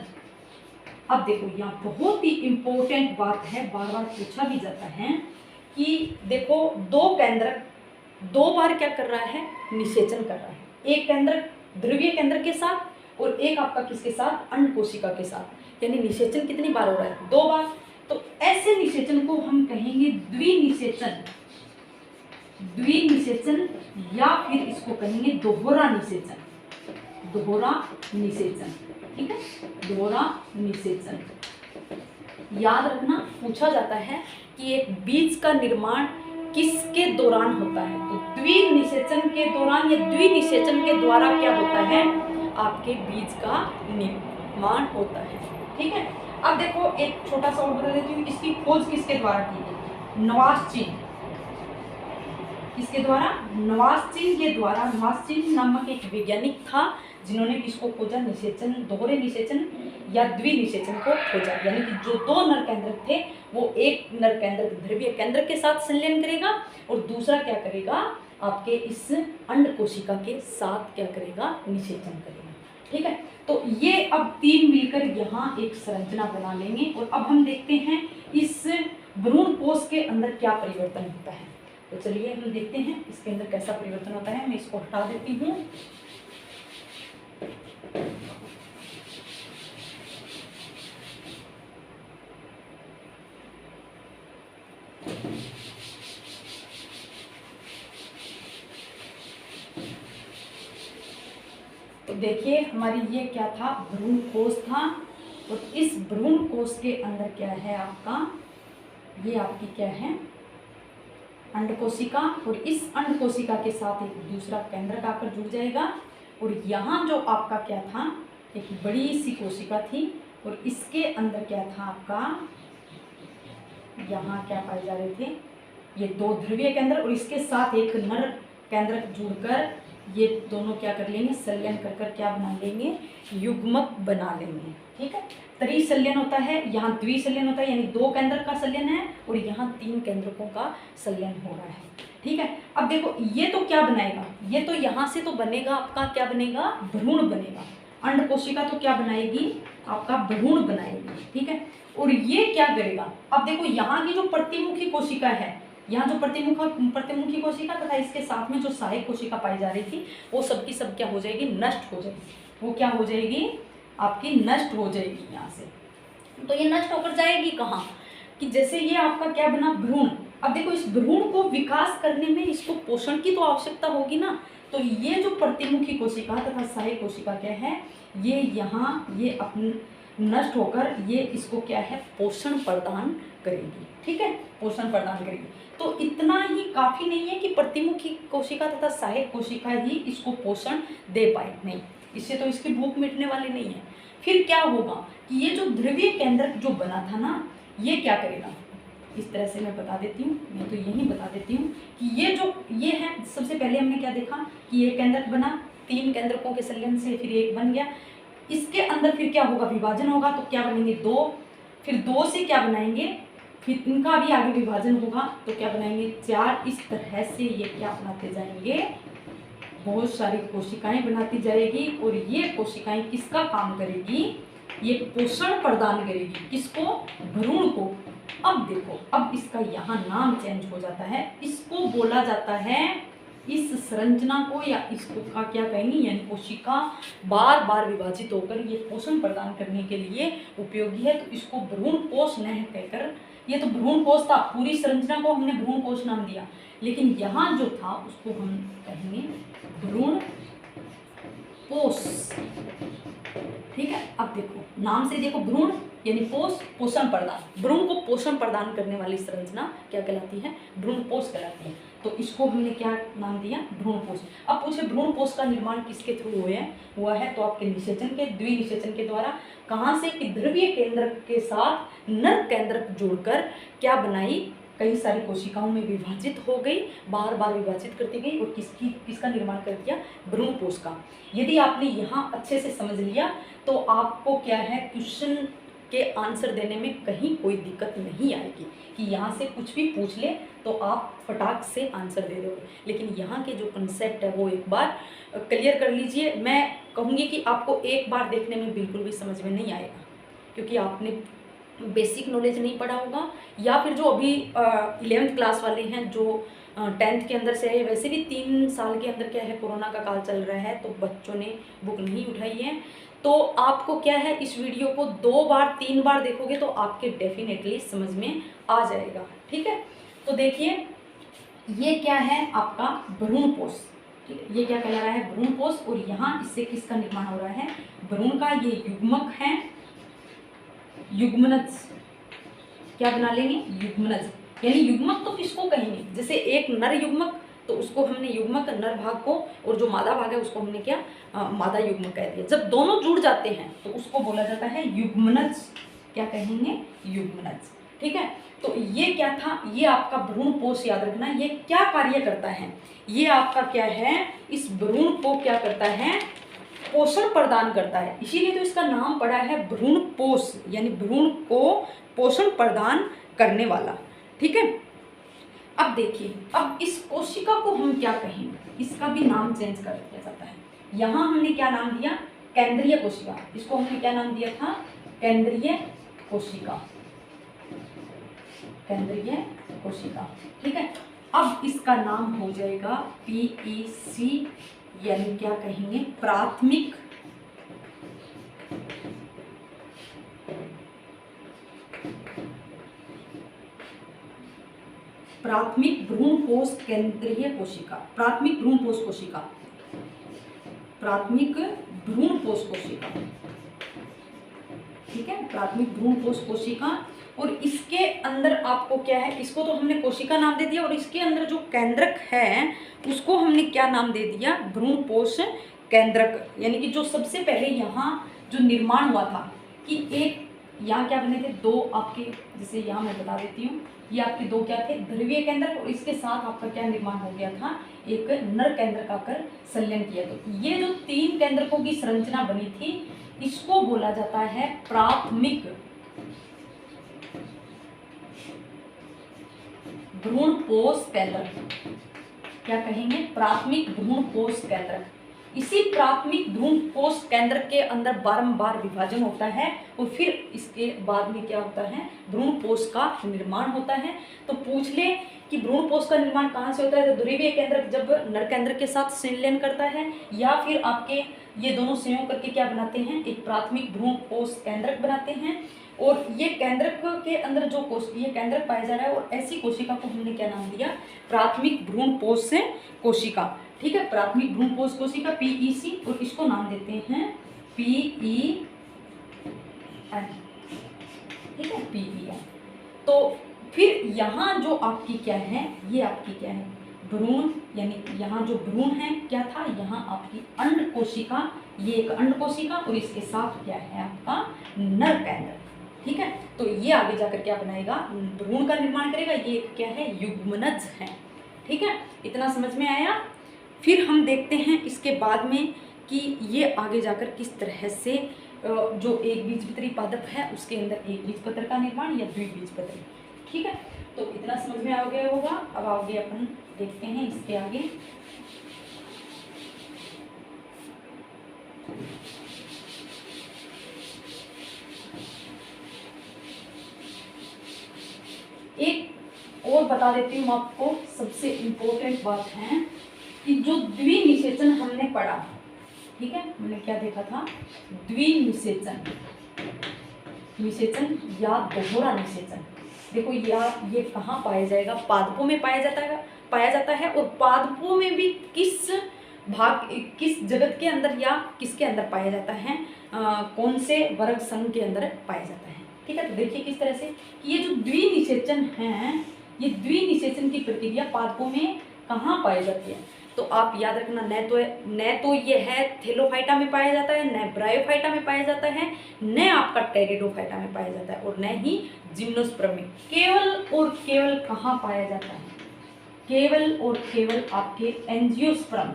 अब देखो यहाँ बहुत ही इंपॉर्टेंट बात है, बार बार पूछा भी जाता है कि देखो दो केंद्रक दो बार क्या कर रहा है, निषेचन कर रहा है। एक केंद्रक ध्रुवीय केंद्र के साथ और एक आपका किसके साथ, अंड कोशिका के साथ। यानी निषेचन कितनी बार हो रहा है, दो बार। तो ऐसे निषेचन को हम कहेंगे द्विनिषेचन, द्विनिषेचन, या फिर इसको कहेंगे दोहरा निषेचन, दोहरा निषेचन। ठीक है, दोहरा निषेचन। याद रखना पूछा जाता है कि एक बीज का निर्माण किसके दौरान होता है, तो द्विनिषेचन के दौरान या द्विनिषेचन के द्वारा क्या होता है, आपके बीज का निर्माण होता है। ठीक है, अब देखो एक छोटा सा और बता देती हूँ, इसकी खोज किसके द्वारा की गई, नवासचीन। किसके द्वारा, नवासचीन के द्वारा। नवासचीन नामक एक वैज्ञानिक था जिन्होंने किसको खोजा, निषेचन, दोहरे निषेचन या द्विनिषेचन को खोजा। यानी कि जो दो नर केंद्रक थे वो एक नर केंद्रक ध्रुवीय केंद्र के साथ संलयन करेगा और दूसरा क्या करेगा, आपके इस अंड कोशिका के साथ क्या करेगा, निषेचन करेगा। ठीक है, तो ये अब तीन मिलकर यहाँ एक संरचना बना लेंगे। और अब हम देखते हैं इस भ्रूण कोश के अंदर क्या परिवर्तन होता है। तो चलिए हम देखते हैं इसके अंदर कैसा परिवर्तन होता है। मैं इसको हटा देती हूँ। तो देखिए हमारी ये क्या था, भ्रूण कोश था। और इस भ्रूण कोश के अंदर क्या है आपका, ये आपकी क्या है, अंड कोशिका। और इस अंड कोशिका के साथ एक दूसरा केंद्रक आकर जुड़ जाएगा। और यहाँ जो आपका क्या था, एक बड़ी सी कोशिका थी और इसके अंदर क्या था आपका, यहाँ क्या पाए जा रहे थे, ये दो ध्रुवीय केंद्र और इसके साथ एक नर केंद्रक जुड़कर ये दोनों क्या कर लेंगे, संलयन कर कर क्या बना लेंगे, युग्मक बना लेंगे। ठीक है, त्रिसंलयन होता है, यहाँ द्विसंलयन होता है, यानी दो केंद्र का संलयन है और यहाँ तीन केंद्रकों का संलयन हो रहा है। ठीक है, अब देखो ये तो क्या बनाएगा, ये तो यहाँ से तो बनेगा आपका क्या बनेगा, भ्रूण बनेगा। अंड कोशिका तो क्या बनाएगी, आपका भ्रूण बनाएगी। ठीक है, और ये क्या करेगा, अब देखो यहाँ की जो प्रतिमुखी कोशिका है, यहाँ जो प्रतिमुखी कोशिका तथा इसके साथ में जो सहायक कोशिका पाई जा रही थी वो सबकी सब क्या हो जाएगी, नष्ट हो जाएगी। वो क्या हो जाएगी, आपकी नष्ट हो जाएगी यहाँ से। तो ये नष्ट होकर जाएगी कहाँ, कि जैसे ये आपका क्या बना, भ्रूण। अब देखो इस भ्रूण को विकास करने में इसको पोषण की तो आवश्यकता होगी ना। तो ये जो प्रतिमुखी कोशिका तथा सहायक कोशिका क्या है, ये यहाँ ये अपने नष्ट होकर ये इसको क्या है, पोषण प्रदान करेगी। ठीक है, पोषण प्रदान करेगी। तो इतना ही काफ़ी नहीं है कि प्रतिमुखी कोशिका तथा सहायक कोशिका ही इसको पोषण दे पाए, नहीं, इससे तो इसकी भूख मिटने वाली नहीं है। फिर क्या होगा कि ये जो ध्रुवीय केंद्रक जो बना था ना, ये क्या करेगा, इस तरह से मैं बता देती हूँ, मैं तो यही बता देती हूँ कि ये है, सबसे पहले हमने क्या देखा कि ये केंद्रक बना, 3 केंद्रकों के संलयन से फिर एक बन गया। इसके अंदर फिर क्या होगा, विभाजन होगा, तो क्या बनेंगे 2, फिर 2 से क्या बनाएंगे, फिर इनका भी आगे विभाजन होगा तो क्या बनाएंगे 4। इस तरह से ये क्या बनाते जाएंगे, बहुत सारी कोशिकाएं बनाती जाएगी। और ये कोशिकाएं किसका काम करेगी, ये पोषण प्रदान करेगी, किसको, भ्रूण को। अब देखो, अब इसका यहाँ नाम चेंज हो जाता है, इसको बोला जाता है, इस संरचना को या इसको का क्या कहेंगे, यानी कोशिका बार बार विभाजित होकर ये पोषण प्रदान करने के लिए उपयोगी है, तो इसको भ्रूण कोश नह कहकर, ये तो भ्रूण कोश था, पूरी संरचना को हमने भ्रूण कोश नाम दिया, लेकिन यहाँ जो था उसको हम कहेंगे भ्रूण पोष। ठीक है, अब देखो नाम से देखो, भ्रूण यानी पोष, पोषण प्रदान, भ्रूण को पोषण प्रदान करने वाली संरचना क्या कहलाती है, भ्रूण पोष कहलाती है। तो इसको हमने क्या नाम दिया, भ्रूण पोष। अब पूछे भ्रूण पोष का निर्माण किसके थ्रू हुआ है, तो आपके निषेचन के, द्विनिषेचन के द्वारा। कहाँ से, कि ध्रुवीय केंद्रक के साथ नर केंद्रक जोड़कर क्या बनाई, कई सारी कोशिकाओं में विभाजित हो गई, बार बार विभाजित करती गई और किसका निर्माण कर दिया, भ्रूण पोष का। यदि आपने यहाँ अच्छे से समझ लिया तो आपको क्या है, क्वेश्चन के आंसर देने में कहीं कोई दिक्कत नहीं आएगी, कि यहाँ से कुछ भी पूछ ले तो आप फटाक से आंसर दे दोगे। लेकिन यहाँ के जो कंसेप्ट है वो एक बार क्लियर कर लीजिए। मैं कहूँगी कि आपको एक बार देखने में बिल्कुल भी समझ में नहीं आएगा, क्योंकि आपने बेसिक नॉलेज नहीं पढ़ा होगा, या फिर जो अभी 11th क्लास वाले हैं, जो 10th के अंदर से है, वैसे भी 3 साल के अंदर क्या है, कोरोना का काल चल रहा है, तो बच्चों ने बुक नहीं उठाई है। तो आपको क्या है, इस वीडियो को 2 बार 3 बार देखोगे तो आपके डेफिनेटली समझ में आ जाएगा। ठीक है, तो देखिए ये क्या है, आपका भ्रूण पोष। ठीक है, ये क्या कहला रहा है, भ्रूण पोष। और यहाँ इससे किसका निर्माण हो रहा है, भ्रूण का। ये युग्मक है, युग्मनज, क्या बना लेंगे, युग्मनज। यानी युग्मक तो किसको कहेंगे, जैसे एक नर युग्मक तो उसको हमने युग्मक, नर भाग को, और जो मादा भाग है उसको हमने क्या, मादा युग्मक कह दिया। जब दोनों जुड़ जाते हैं तो उसको बोला जाता है युग्मनज। क्या कहेंगे, युग्मनज। ठीक है, तो ये क्या था, ये आपका भ्रूण पोष याद रखना। ये क्या कार्य करता है, ये आपका क्या है, इस भ्रूण को क्या करता है, पोषण प्रदान करता है, इसीलिए तो इसका नाम पड़ा है भ्रूण पोष, यानी भ्रूण को पोषण प्रदान करने वाला। ठीक है, अब देखिए, अब इस कोशिका को हम क्या कहेंगे, इसका भी नाम चेंज कर दिया जाता है। यहाँ हमने क्या नाम दिया, केंद्रीय कोशिका, इसको हमने क्या नाम दिया था, केंद्रीय कोशिका, केंद्रीय कोशिका। ठीक है, अब इसका नाम हो जाएगा PEC, यानी क्या कहेंगे, प्राथमिक भ्रूण पोष केंद्रीय कोशिका, प्राथमिक भ्रूण पोष कोशिका, प्राथमिक भ्रूण पोष कोशिका। ठीक है, प्राथमिक भ्रूण पोष कोशिका। और इसके अंदर आपको क्या है, इसको तो हमने कोशिका नाम दे दिया, और इसके अंदर जो केंद्रक है उसको हमने क्या नाम दे दिया, भ्रूण पोष केंद्रक। यानी कि जो सबसे पहले यहाँ जो निर्माण हुआ था कि एक यहाँ क्या बने थे, 2 आपके, जैसे यहाँ मैं बता देती हूँ, ये आपके 2 क्या थे, ध्रुवीय केंद्रक, और इसके साथ आपका क्या निर्माण हो गया था, एक नर केंद्रक आकर संलयन किया। तो ये जो 3 केंद्रकों की संरचना बनी थी, इसको बोला जाता है प्राथमिक भ्रूण पोष केंद्रक। क्या कहेंगे, प्राथमिक भ्रूण पोष केंद्रक। इसी प्राथमिक भ्रूण पोष केंद्र के अंदर बारंबार विभाजन होता है, और फिर इसके बाद में क्या होता है, भ्रूण पोष का निर्माण होता है। तो पूछ ले कि भ्रूण पोष का निर्माण कहाँ से होता है, तो ध्रुवीय केंद्रक जब नर केंद्र के साथ संलयन करता है, या फिर आपके ये दोनों संयोग करके क्या बनाते हैं, एक प्राथमिक भ्रूण पोष केंद्रक बनाते हैं। और ये केंद्रक के अंदर जो ये केंद्रक पाया जा रहा है, और ऐसी कोशिका को हमने क्या नाम दिया, प्राथमिक भ्रूण पोष कोशिका। ठीक है, प्राथमिक भ्रूण पोष कोशिका PEC, और इसको नाम देते हैं PEC। एन, ठीक है, PEN। तो फिर यहाँ जो आपकी क्या है, ये आपकी क्या है, भ्रूण, यानी यहाँ जो भ्रूण है क्या था, यहाँ आपकी अंड कोशिका, ये एक अंड कोशिका और इसके साथ क्या है आपका नर केंद्र, ठीक है। तो ये आगे जाकर क्या बनाएगा, भ्रूण का निर्माण करेगा, ये क्या है, युग्मनज है, ठीक है। इतना समझ में आया। फिर हम देखते हैं इसके बाद में कि ये आगे जाकर किस तरह से जो एक बीजपत्री पादप है उसके अंदर एक बीजपत्र का निर्माण या द्विबीजपत्री, ठीक है। तो इतना समझ में आ गया होगा। अब आगे अपन देखते हैं इसके आगे। एक और बता देती हूँ आपको, सबसे इम्पोर्टेंट बात है कि जो द्विनिषेचन हमने पढ़ा, ठीक है, हमने क्या देखा था, द्विनिषेचन, निषेचन या दोहरा निषेचन। देखो ये कहाँ पाया जाएगा, पादपों में पाया जाता है और पादपों में भी किस भाग, किस जगत के अंदर या किसके अंदर पाया जाता है, कौन से वर्ग संघ के अंदर पाया जाता है, ठीक है। तो देखिए किस तरह से कि ये जो द्विनिषेचन है, ये द्विनिषेचन की प्रक्रिया पादपों में कहाँ पाई जाती है। तो आप याद रखना, न तो ये है थेलोफाइटा में पाया जाता है, न ब्रायोफाइटा में पाया जाता है, न आपका टेरिडोफाइटा में पाया जाता है और न ही जिम्नोस्पर्म में। केवल और केवल कहाँ पाया जाता है, केवल और केवल आपके एंजियोस्पर्म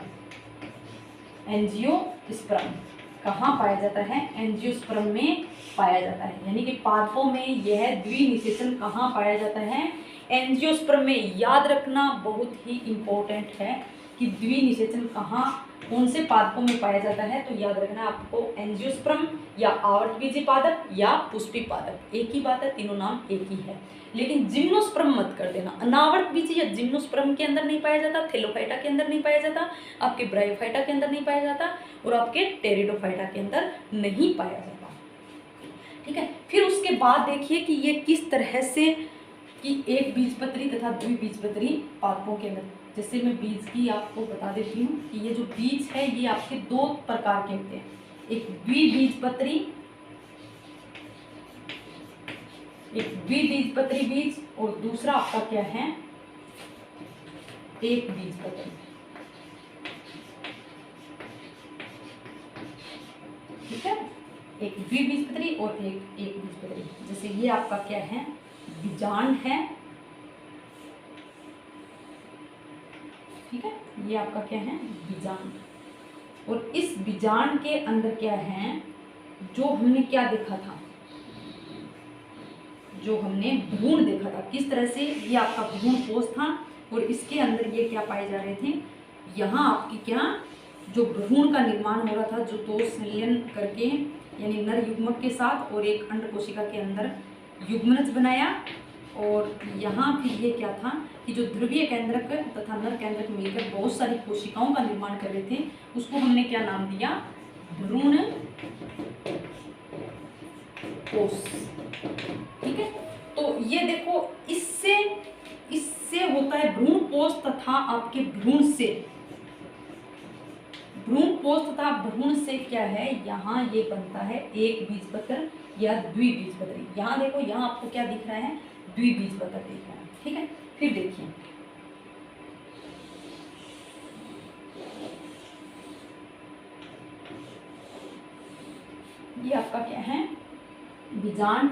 कहाँ पाया जाता है, एंजियोस्पर्म में पाया जाता है। यानी कि पादपों में यह द्विनिषेचन कहाँ पाया जाता है, एंजियोस्पर्म में। याद रखना बहुत ही इम्पोर्टेंट है कि द्विनिषेचन कहाँ, कौन से पादपों में पाया जाता है। तो याद रखना आपको, एंजियोस्पर्म या आवर्तबीजी पादप या पुष्पी पादप, एक ही बात है, तीनों नाम एक ही है। लेकिन जिम्नोस्पर्म मत कर देना, अनावर्तबीजी या जिम्नोस्पर्म के अंदर नहीं पाया जाता, थेलोफाइटा के अंदर नहीं पाया जाता, आपके ब्रायोफाइटा के अंदर नहीं पाया जाता और आपके टेरिडोफाइटा के अंदर नहीं पाया जाता, ठीक है। फिर उसके बाद देखिए कि ये किस तरह से कि एक बीजपत्री तथा द्विबीजपत्री पादपों के अंदर, जैसे मैं बीज की आपको बता देती हूँ कि ये जो बीज है ये आपके दो प्रकार के होते हैं, एक द्विबीजपत्री बीज और दूसरा आपका क्या है, एक बीजपत्री, ठीक है। एक द्विबीजपत्री और एक बीजपत्री। जैसे ये आपका क्या है, बीजांड है, ठीक है, ये आपका क्या है, बीजांड। और इस बीजांड के अंदर क्या है, जो हमने क्या देखा था, जो हमने भ्रूण देखा था, किस तरह से ये आपका भ्रूण कोष था और इसके अंदर ये क्या पाए जा रहे थे, यहाँ आपकी क्या, जो भ्रूण का निर्माण हो रहा था, जो दो संलयन करके, यानी नर युग्मक के साथ और एक अंड कोशिका के अंदर युग्मनज बनाया। और यहाँ फिर ये क्या था कि जो ध्रुवीय केंद्रक तथा नर केंद्रक मिलकर बहुत सारी कोशिकाओं का निर्माण कर रहे थे, उसको हमने क्या नाम दिया, भ्रूण कोष, ठीक है। तो ये देखो, इससे होता है भ्रूण कोष तथा आपके भ्रूण से क्या है, यहाँ ये बनता है एक बीजपत्र या द्विबीजपत्री। यहाँ देखो, यहाँ आपको क्या दिख रहा है, द्विबीजपत्र दिख रहा है, ठीक है। फिर देखिए ये आपका क्या है, बीजांड,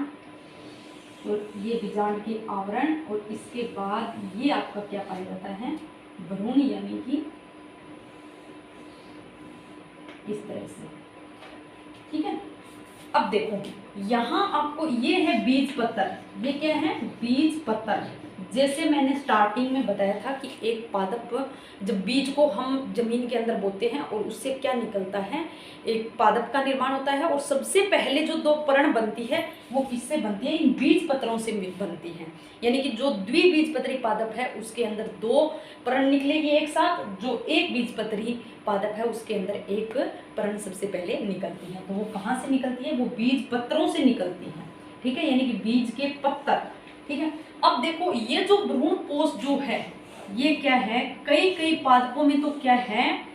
और ये बीजांड की आवरण, और इसके बाद ये आपका क्या पाया जाता है, भ्रूण, यानी कि इस तरह से, ठीक है। अब देखो यहाँ आपको ये है बीजपत्र, ये क्या है, बीजपत्र। जैसे मैंने स्टार्टिंग में बताया था कि एक पादप, जब बीज को हम जमीन के अंदर बोते हैं और उससे क्या निकलता है, एक पादप का निर्माण होता है। और सबसे पहले जो दो पर्ण बनती है वो किससे बनती है, इन बीज पत्रों से बनती है। यानी कि जो द्विबीजपत्री पादप है उसके अंदर दो पर्ण निकलेगी एक साथ, जो एक बीजपत्री पादप है उसके अंदर एक पर्ण सबसे पहले निकलती है। तो वो कहाँ से निकलती है, वो बीज पत्रों से निकलती है, ठीक है, यानी कि बीज के पत्तर, ठीक है। अब देखो ये जो भ्रूण कोष जो है ये क्या है, कई पादपों में तो क्या है,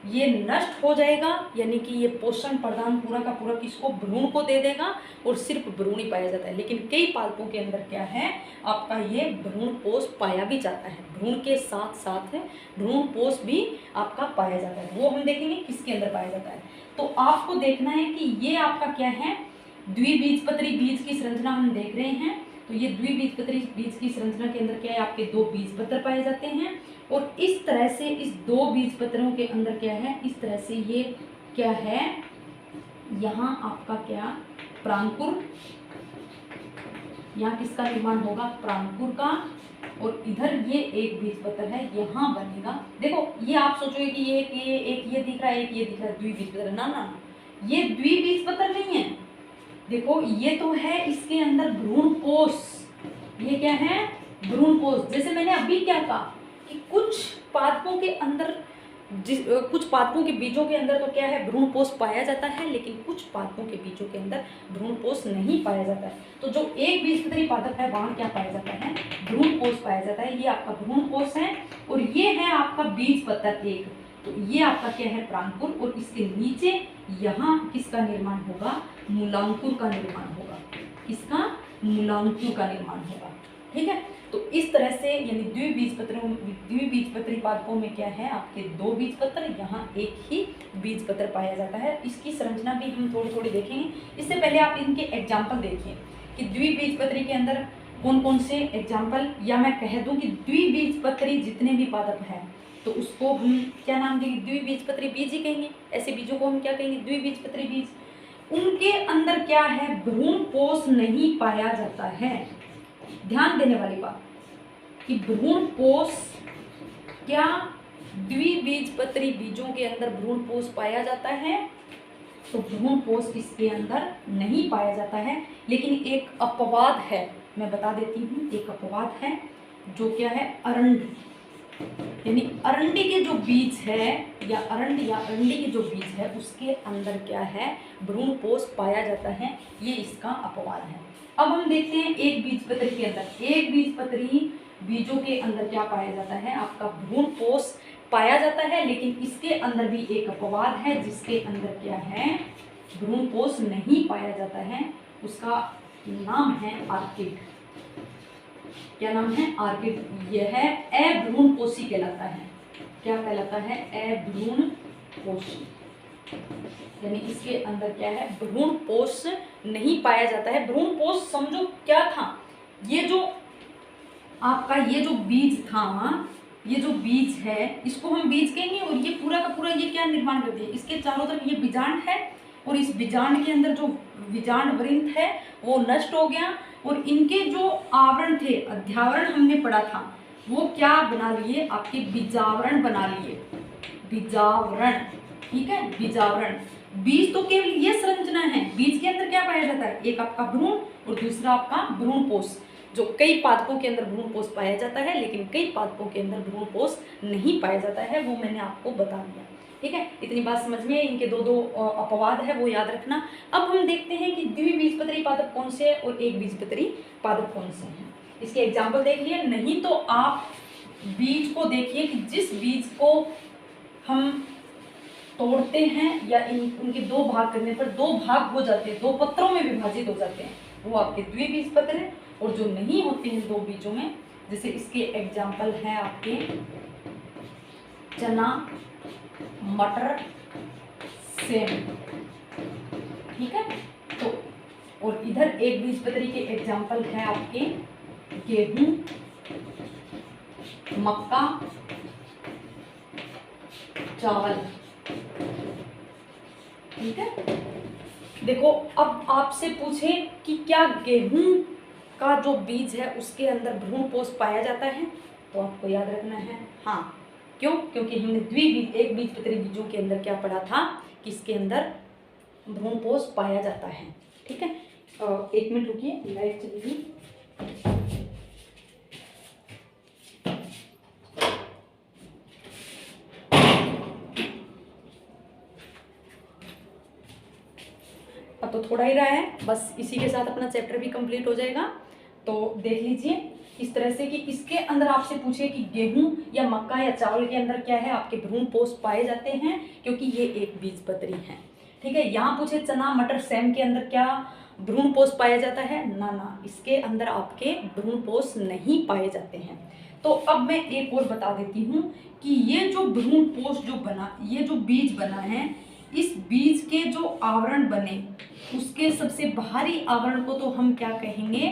ये नष्ट हो जाएगा, यानी कि ये पोषण प्रदान पूरा का पूरा किसको, भ्रूण को दे देगा और सिर्फ भ्रूण ही पाया जाता है। लेकिन कई पादपों के अंदर क्या है आपका ये भ्रूण पोष पाया भी जाता है, भ्रूण के साथ साथ है भ्रूण पोष भी आपका पाया जाता है। वो हम देखेंगे किसके अंदर पाया जाता है। तो आपको देखना है कि ये आपका क्या है, द्विबीजपत्री बीज की संरचना हम देख रहे हैं। तो ये द्विबीजपत्री बीज की संरचना के अंदर क्या है, आपके दो बीजपत्र पाए जाते हैं और इस तरह से इस दो बीजपत्रों के अंदर क्या है, इस तरह से ये क्या है, यहाँ आपका क्या प्रांकुर, यहाँ किसका निर्माण होगा, प्रांकुर का, और इधर ये एक बीजपत्र है यहाँ बनेगा। देखो ये आप सोचोगे कि ये एक ये दिख रहा है, एक ये दिख रहा है, द्विबीजपत्र, ना ना ये द्विबीजपत्र नहीं है। देखो ये तो है इसके अंदर भ्रूण कोष, ये क्या है भ्रूण कोष। जैसे मैंने अभी क्या कहा कि कुछ पादपों के अंदर कुछ पादपों के बीजों के अंदर तो क्या है भ्रूण कोष पाया जाता है, लेकिन कुछ पादपों के बीजों के अंदर भ्रूण कोष नहीं पाया जाता है। तो जो एक बीजपत्री पादप है वहां क्या पाया जाता है, भ्रूण कोष पाया जाता है। ये आपका भ्रूण कोष है और ये है आपका बीजपत्र एक। तो ये आपका क्या है प्रांकुर, और इसके नीचे यहाँ किसका निर्माण होगा, मूलांकुर का निर्माण होगा। किसका, मूलांकुर का निर्माण होगा। ठीक है, तो इस तरह से यानी द्विबीजपत्री पादपों में क्या है आपके दो बीजपत्र, यहाँ एक ही बीजपत्र पाया जाता है। इसकी संरचना भी हम थोड़ी थोड़ी देखेंगे। इससे पहले आप इनके एग्जाम्पल देखिए कि द्विबीजपत्री के अंदर कौन कौन से एग्जाम्पल, या मैं कह दूं कि द्विबीजपत्री जितने भी पादप हैं तो उसको हम क्या नाम देंगे, द्विबीजपत्री बीज ही कहेंगे। ऐसे बीजों को हम क्या कहेंगे, द्विबीजपत्री बीज। उनके अंदर क्या है, भ्रूण कोष नहीं पाया जाता है। ध्यान देने वाली बात कि भ्रूण कोष क्या द्विबीजपत्री बीजों के अंदर भ्रूण कोष पाया जाता है, तो भ्रूण कोष इसके अंदर नहीं पाया जाता है। लेकिन एक अपवाद है, मैं बता देती हूँ, एक अपवाद है जो क्या है, अरंडी, यानी अरंडी के जो बीज है या अरंडी के जो बीज है उसके अंदर क्या है भ्रूण कोष पाया जाता है, ये इसका अपवाद है। अब हम देखते हैं एक बीजपत्री के अंदर, एक बीजपत्री बीजों के अंदर क्या पाया जाता है, आपका भ्रूण कोष पाया जाता है, लेकिन इसके अंदर भी एक अपवाद है जिसके अंदर क्या है भ्रूण कोष नहीं पाया जाता है। उसका नाम है आर्किड। क्या नाम है, आर्किड। यह अभ्रूण कोषी कहलाता है। क्या कहलाता है, अभ्रूण कोषी, यानी इसके अंदर क्या है भ्रूण कोष नहीं पाया जाता है। भ्रूण कोष समझो क्या था, ये जो आपका ये जो बीज था, ये जो बीज है इसको हम बीज कहेंगे, और ये पूरा का पूरा ये क्या निर्माण करती है, इसके चारों तरफ ये बीजांड है और इस बीजांड के अंदर जो बीजांड वृंत है वो नष्ट हो गया, और इनके जो आवरण थे, अध्यावरण हमने पढ़ा था, वो क्या बना लिए, आपके बीजावरण बना लिए, बीजावरण। ठीक है, बीजावरण। बीज तो केवल ये संरचना है, बीज के अंदर क्या पाया जाता है, एक आपका भ्रूण और दूसरा आपका भ्रूण कोष। जो कई पादपों के अंदर भ्रूण कोष पाया जाता है, लेकिन कई पादपों के अंदर भ्रूण कोष नहीं पाया जाता है, वो मैंने आपको बता दिया। ठीक है, इतनी बात समझ में, इनके दो दो अपवाद है वो याद रखना। अब हम देखते हैं कि द्विबीजपत्री पादप कौन से हैं और एक बीजपत्री पादप कौन से हैं। इसके एग्जाम्पल देख लिए, नहीं तो आप बीज को देखिए कि जिस बीज को हम तोड़ते हैं या उनके दो भाग करने पर दो भाग हो जाते हैं, दो पत्रों में विभाजित हो जाते हैं, वो आपके द्विबीजपत्र हैं। और जो नहीं होते हैं दो बीजों में, जैसे इसके एग्जाम्पल हैं आपके चना, मटर, सेम। ठीक है, तो और इधर एक बीजपत्री के एग्जाम्पल है आपके गेहूं, मक्का, चावल। ठीक है, देखो अब आपसे पूछे कि क्या गेहूं का जो बीज है उसके अंदर भ्रूण कोष पाया जाता है, तो आपको याद रखना है हाँ। क्यों, क्योंकि हमने एक बीजपत्री बीजों के अंदर क्या पढ़ा था कि इसके अंदर भ्रूण कोष पाया जाता है। ठीक है, एक मिनट रुकिए, लाइट चली गई। अब तो थोड़ा ही रहा है, बस इसी के साथ अपना चैप्टर भी कंप्लीट हो जाएगा। तो देख लीजिए इस तरह से कि इसके अंदर आपसे पूछे कि गेहूं या मक्का या चावल के अंदर क्या है, आपके भ्रूणपोष पाए जाते हैं, क्योंकि ये एक बीजपत्री है। ठीक है, यहाँ पूछे चना मटर सेम के अंदर क्या भ्रूणपोष पाया जाता है, ना, इसके अंदर आपके भ्रूणपोष नहीं पाए जाते हैं। तो अब मैं एक और बता देती हूँ कि ये जो भ्रूणपोष जो बना, ये जो बीज बना है, इस बीज के जो आवरण बने उसके सबसे बाहरी आवरण को तो हम क्या कहेंगे,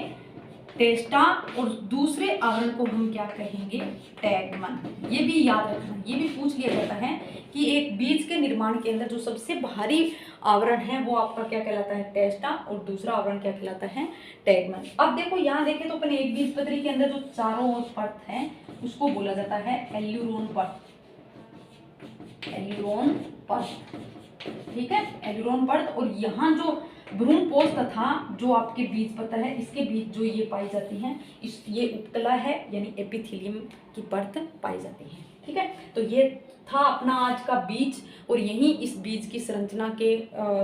टेस्टा, और दूसरे आवरण को हम क्या कहेंगे, टैगमन। ये भी याद रखना, ये भी पूछ लिया जाता है कि एक बीज के निर्माण के अंदर जो सबसे बाहरी आवरण है वो आपका क्या कहलाता है, टेस्टा, और दूसरा आवरण क्या कहलाता है, टैगमन। अब देखो यहाँ देखें तो अपने एक बीजपत्री के अंदर जो चारों ओर परत है उसको बोला जाता है एल्यूरोन परत, एल्यूरोन परत। ठीक है, एल्यूरोन परत। और यहाँ जो भ्रूणपोष तथा जो आपके बीज पत्र है, इसके बीच जो ये पाई जाती हैं, ये उपकला है, यानी एपिथेलियम की परत पाई जाती है। ठीक है, तो ये था अपना आज का बीज, और यहीं इस बीज की संरचना के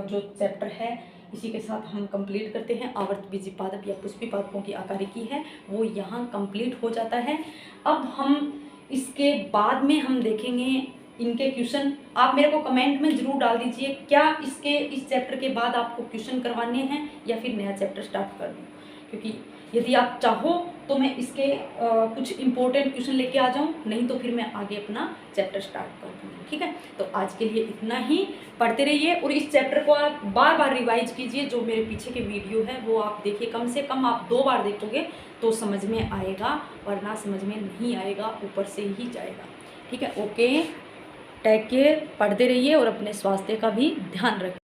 जो चैप्टर है इसी के साथ हम कंप्लीट करते हैं। आवर्त बीजी पादप या पुष्पी पादपों की आकारिकी है वो यहाँ कंप्लीट हो जाता है। अब हम इसके बाद में हम देखेंगे इनके क्वेश्चन। आप मेरे को कमेंट में ज़रूर डाल दीजिए क्या इस चैप्टर के बाद आपको क्वेश्चन करवाने हैं या फिर नया चैप्टर स्टार्ट कर दूँ, क्योंकि यदि आप चाहो तो मैं इसके कुछ इंपॉर्टेंट क्वेश्चन लेके आ जाऊँ, नहीं तो फिर मैं आगे अपना चैप्टर स्टार्ट कर दूँगी। ठीक है, तो आज के लिए इतना ही। पढ़ते रहिए और इस चैप्टर को आप बार बार रिवाइज कीजिए। जो मेरे पीछे के वीडियो है वो आप देखिए, कम से कम आप 2 बार देखोगे तो समझ में आएगा, वरना समझ में नहीं आएगा, ऊपर से ही जाएगा। ठीक है, ओके, टेक केयर, पढ़ते रहिए और अपने स्वास्थ्य का भी ध्यान रखें।